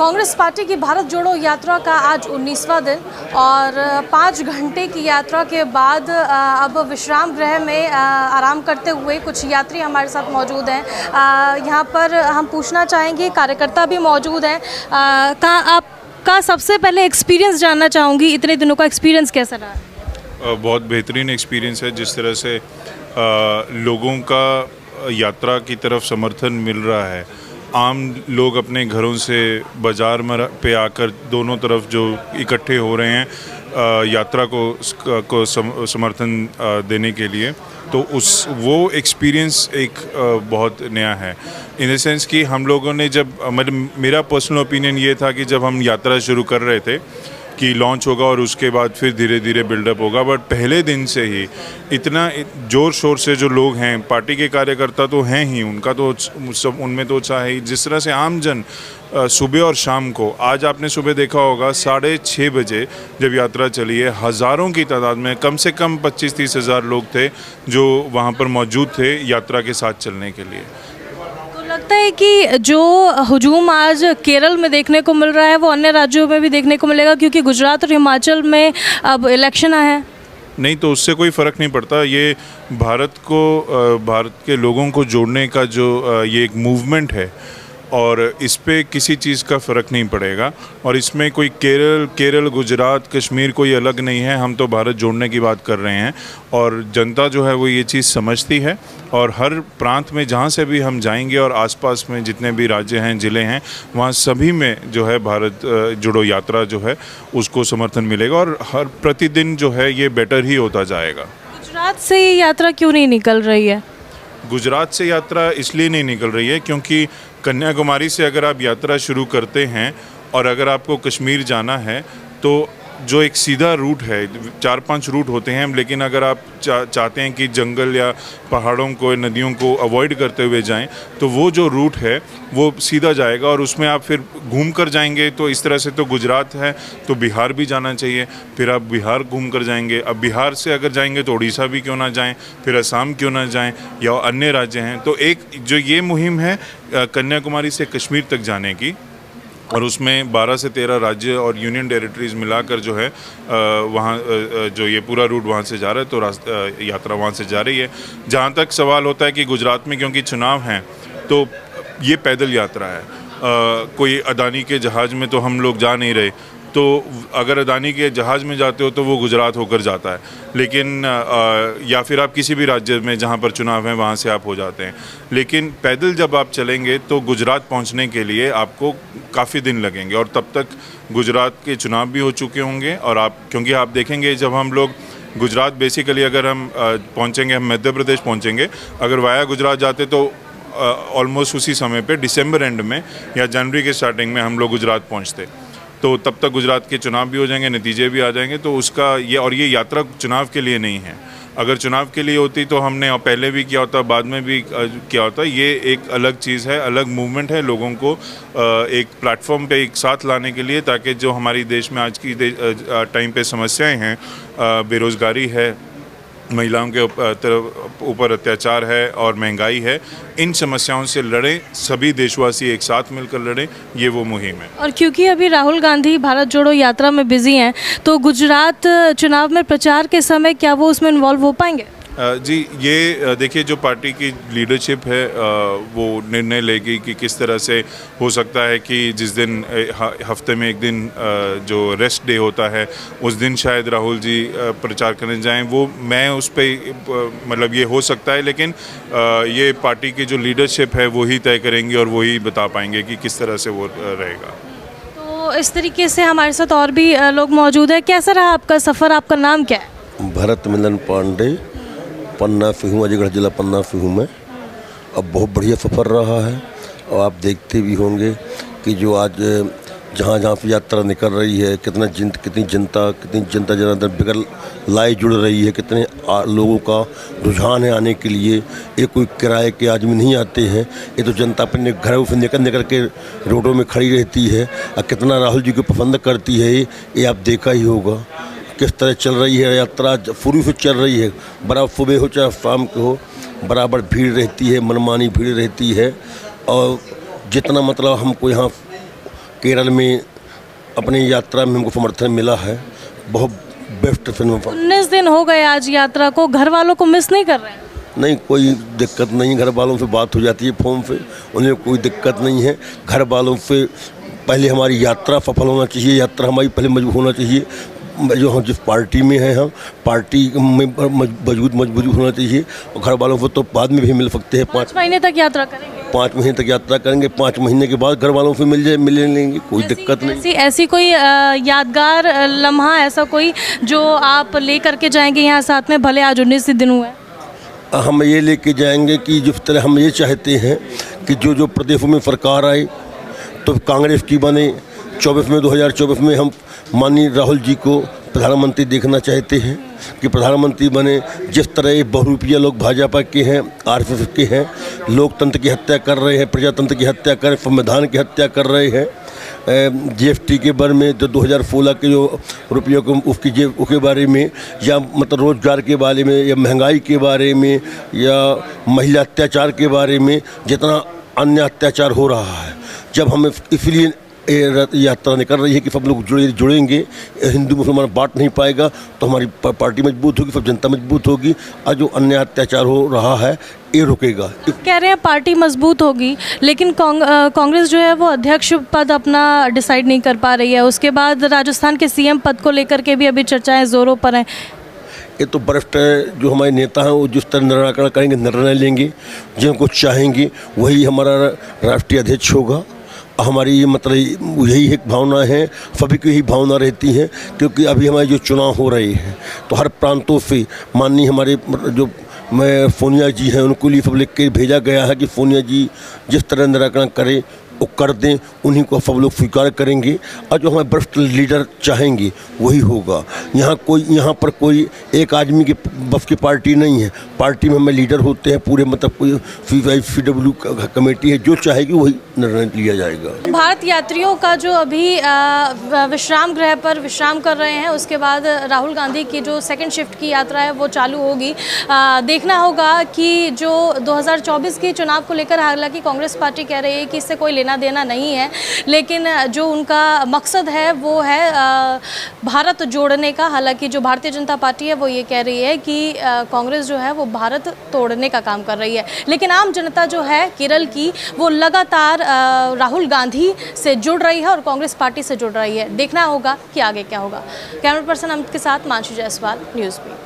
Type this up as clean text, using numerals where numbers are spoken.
Congress party की भारत जोड़ो यात्रा का आज 19वां दिन और 5 घंटे की यात्रा के बाद अब विश्राम गृह में आराम करते हुए कुछ यात्री हमारे साथ मौजूद हैं। यहाँ पर हम पूछना चाहेंगे, कार्यकर्ता भी मौजूद हैं। आपका सबसे पहले एक्सपीरियंस जानना चाहूँगी, इतने दिनों का एक्सपीरियंस कैसा रहा? बहुत बेहतरीन एक्सपीरियंस है। जिस तरह से लोगों का यात्रा की तरफ समर्थन मिल रहा है, आम लोग अपने घरों से बाज़ार में पे आकर दोनों तरफ जो इकट्ठे हो रहे हैं यात्रा को समर्थन देने के लिए, तो वो एक्सपीरियंस एक बहुत नया है। इन द सेंस कि हम लोगों ने जब मतलब मेरा पर्सनल ओपिनियन ये था कि जब हम यात्रा शुरू कर रहे थे कि लॉन्च होगा और उसके बाद फिर धीरे धीरे बिल्डअप होगा, बट पहले दिन से ही इतना ज़ोर शोर से जो लोग हैं, पार्टी के कार्यकर्ता तो हैं ही, उनका तो सब उनमें तो उत्साह है। जिस तरह से आम जन सुबह और शाम को, आज आपने सुबह देखा होगा 6:30 बजे जब यात्रा चली है, हज़ारों की तादाद में कम से कम 25-30 हज़ार लोग थे जो वहाँ पर मौजूद थे यात्रा के साथ चलने के लिए। लगता है कि जो हुजूम आज केरल में देखने को मिल रहा है वो अन्य राज्यों में भी देखने को मिलेगा, क्योंकि गुजरात और हिमाचल में अब इलेक्शन आए हैं। नहीं, तो उससे कोई फ़र्क नहीं पड़ता। ये भारत के लोगों को जोड़ने का जो ये एक मूवमेंट है और इस पे किसी चीज़ का फ़र्क नहीं पड़ेगा। और इसमें कोई केरल, गुजरात, कश्मीर कोई अलग नहीं है। हम तो भारत जोड़ने की बात कर रहे हैं और जनता जो है वो ये चीज़ समझती है। और हर प्रांत में जहाँ से भी हम जाएंगे और आसपास में जितने भी राज्य हैं, ज़िले हैं, वहाँ सभी में जो है भारत जोड़ो यात्रा जो है उसको समर्थन मिलेगा और हर प्रतिदिन जो है ये बेटर ही होता जाएगा। गुजरात से ये यात्रा क्यों नहीं निकल रही है? गुजरात से यात्रा इसलिए नहीं निकल रही है क्योंकि कन्याकुमारी से अगर आप यात्रा शुरू करते हैं और अगर आपको कश्मीर जाना है तो जो एक सीधा रूट है, 4-5 रूट होते हैं, लेकिन अगर आप चाहते हैं कि जंगल या पहाड़ों को, नदियों को अवॉइड करते हुए जाएं, तो वो जो रूट है वो सीधा जाएगा और उसमें आप फिर घूम कर जाएंगे। तो इस तरह से तो गुजरात है तो बिहार भी जाना चाहिए, फिर आप बिहार घूम कर जाएंगे। अब बिहार से अगर जाएंगे तो उड़ीसा भी क्यों ना जाएं, फिर असम क्यों ना जाएं या अन्य राज्य हैं। तो एक जो ये मुहिम है कन्याकुमारी से कश्मीर तक जाने की, और उसमें 12 से 13 राज्य और यूनियन टेरिटरीज़ मिलाकर जो है वहाँ जो ये पूरा रूट वहाँ से जा रहा है, तो यात्रा वहाँ से जा रही है। जहाँ तक सवाल होता है कि गुजरात में क्योंकि चुनाव हैं तो ये पैदल यात्रा है, कोई अदानी के जहाज़ में तो हम लोग जा नहीं रहे। तो अगर अदानी के जहाज़ में जाते हो तो वो गुजरात होकर जाता है, लेकिन या फिर आप किसी भी राज्य में जहाँ पर चुनाव है वहाँ से आप हो जाते हैं। लेकिन पैदल जब आप चलेंगे तो गुजरात पहुँचने के लिए आपको काफ़ी दिन लगेंगे और तब तक गुजरात के चुनाव भी हो चुके होंगे। और क्योंकि आप देखेंगे जब हम लोग गुजरात बेसिकली अगर हम पहुँचेंगे, हम मध्य प्रदेश पहुँचेंगे, अगर वाया गुजरात जाते तो ऑलमोस्ट उसी समय पे दिसंबर एंड में या जनवरी के स्टार्टिंग में हम लोग गुजरात पहुँचते, तो तब तक गुजरात के चुनाव भी हो जाएंगे, नतीजे भी आ जाएंगे। तो उसका ये यात्रा चुनाव के लिए नहीं है। अगर चुनाव के लिए होती तो हमने पहले भी किया होता, बाद में भी किया होता। ये एक अलग चीज़ है, अलग मूवमेंट है, लोगों को एक प्लेटफॉर्म पे एक साथ लाने के लिए, ताकि जो हमारी देश में आज की टाइम पे समस्याएं हैं, बेरोज़गारी है, महिलाओं के ऊपर अत्याचार है और महंगाई है, इन समस्याओं से लड़ें, सभी देशवासी एक साथ मिलकर लड़ें, ये वो मुहिम है। और क्योंकि अभी राहुल गांधी भारत जोड़ो यात्रा में बिजी हैं, तो गुजरात चुनाव में प्रचार के समय क्या वो उसमें इन्वॉल्व हो पाएंगे? जी, ये देखिए जो पार्टी की लीडरशिप है वो निर्णय लेगी कि किस तरह से हो सकता है कि जिस दिन हफ्ते में एक दिन जो रेस्ट डे होता है उस दिन शायद राहुल जी प्रचार करने जाएं। वो मैं उस पर मतलब ये हो सकता है, लेकिन ये पार्टी की जो लीडरशिप है वो ही तय करेंगी और वही बता पाएंगे कि किस तरह से वो रहेगा। तो इस तरीके से हमारे साथ और भी लोग मौजूद हैं। कैसा रहा आपका सफ़र? आपका नाम क्या है? भरत मिलन पांडे, पन्ना से हूँ, अलीगढ़ जिला पन्ना से हूँ मैं। अब बहुत बढ़िया सफ़र रहा है और आप देखते भी होंगे कि जो आज जहाँ जहाँ से यात्रा निकल रही है, कितनी जनता जनार्दन बगैर लाए जुड़ रही है, कितने लोगों का रुझान है आने के लिए। ये कोई किराए के आदमी नहीं आते हैं, ये तो जनता अपने घरों से निकल के रोडों में खड़ी रहती है और कितना राहुल जी को पसंद करती है ये आप देखा ही होगा। किस तरह चल रही है यात्रा, शुरू से चल रही है, बराबर सुबह हो चाहे शाम को हो, बराबर भीड़ रहती है, मनमानी भीड़ रहती है। और जितना मतलब हमको यहाँ केरल में अपनी यात्रा में हमको समर्थन मिला है। बहुत बेस्ट फिल्म। 19 दिन हो गए आज यात्रा को, घर वालों को मिस नहीं कर रहे हैं? नहीं, कोई दिक्कत नहीं। घर वालों से बात हो जाती है फ़ोन पे, उन्हें कोई दिक्कत नहीं है। घर वालों से पहले हमारी यात्रा सफल होना चाहिए, यात्रा हमारी पहले मजबूत होना चाहिए। जो हम जिस पार्टी में हैं, हम पार्टी में मजबूत होना चाहिए। और घर वालों को तो बाद में भी मिल सकते हैं। 5 महीने तक यात्रा करेंगे? 5 महीने तक यात्रा करेंगे। 5 महीने के बाद घर वालों से मिल लेंगे, कोई दिक्कत नहीं। ऐसी कोई यादगार लम्हा, ऐसा कोई जो आप ले करके जाएंगे यहाँ साथ में, भले आज 19 दिन हुए? हम ये लेके जाएंगे कि जिस तरह हम ये चाहते हैं कि जो प्रदेशों में सरकार आए तो कांग्रेस की बने। 2024 में हम माननीय राहुल जी को प्रधानमंत्री देखना चाहते हैं कि प्रधानमंत्री बने। जिस तरह ये बहुरूपिया लोग भाजपा के हैं, आरएसएस के हैं, लोकतंत्र की हत्या कर रहे हैं, प्रजातंत्र की हत्या कर, संविधान की हत्या कर रहे हैं। जीएसटी के बारे में जो 2016 के जो रुपयों को उसके बारे में, या मतलब रोजगार के बारे में, या महंगाई के बारे में, या महिला अत्याचार के बारे में, जितना अन्य अत्याचार हो रहा है, जब हम इसलिए यात्रा निकल रही है कि सब लोग जुड़ेंगे। हिंदू मुसलमान बांट नहीं पाएगा तो हमारी पार्टी मजबूत होगी, सब जनता मजबूत होगी, और जो अन्य अत्याचार हो रहा है ये रुकेगा। कह रहे हैं पार्टी मजबूत होगी, लेकिन कांग्रेस जो है वो अध्यक्ष पद अपना डिसाइड नहीं कर पा रही है। उसके बाद राजस्थान के सीएम पद को लेकर के भी अभी चर्चाएं जोरों पर हैं। ये तो वरिष्ठ जो हमारे नेता हैं वो जिस तरह निर्णय करेंगे, निर्णय लेंगे, जिनको चाहेंगे वही हमारा राष्ट्रीय अध्यक्ष होगा। हमारी ये मतलब यही एक भावना है, सभी की यही भावना रहती है। क्योंकि अभी हमारे जो चुनाव हो रहे हैं तो हर प्रांतों से माननीय हमारे जो सोनिया जी हैं उनको लिए सब लिख के भेजा गया है कि सोनिया जी जिस तरह निराकरण करें वो कर दें, उन्हीं को सब लोग स्वीकार करेंगे। और जो हमारे वरिष्ठ लीडर चाहेंगे वही होगा। यहाँ पर कोई एक आदमी के बस की पार्टी नहीं है। पार्टी में हमें लीडर होते हैं पूरे, मतलब कोई CW कमेटी है, जो चाहेगी वही निर्णय लिया जाएगा। भारत यात्रियों का जो अभी विश्राम गृह पर विश्राम कर रहे हैं, उसके बाद राहुल गांधी की जो सेकंड शिफ्ट की यात्रा है वो चालू होगी। देखना होगा कि जो 2024 के चुनाव को लेकर, हालांकि कांग्रेस पार्टी कह रही है कि इससे कोई लेना देना नहीं है, लेकिन जो उनका मकसद है वो है भारत जोड़ने का। हालांकि जो भारतीय जनता पार्टी है वो ये कह रही है कि कांग्रेस जो है वो भारत तोड़ने का काम कर रही है। लेकिन आम जनता जो है केरल की, वो लगातार राहुल गांधी से जुड़ रही है और कांग्रेस पार्टी से जुड़ रही है। देखना होगा कि आगे क्या होगा। कैमरा पर्सन अमित के साथ मानसी जायसवाल, न्यूज़ बीट।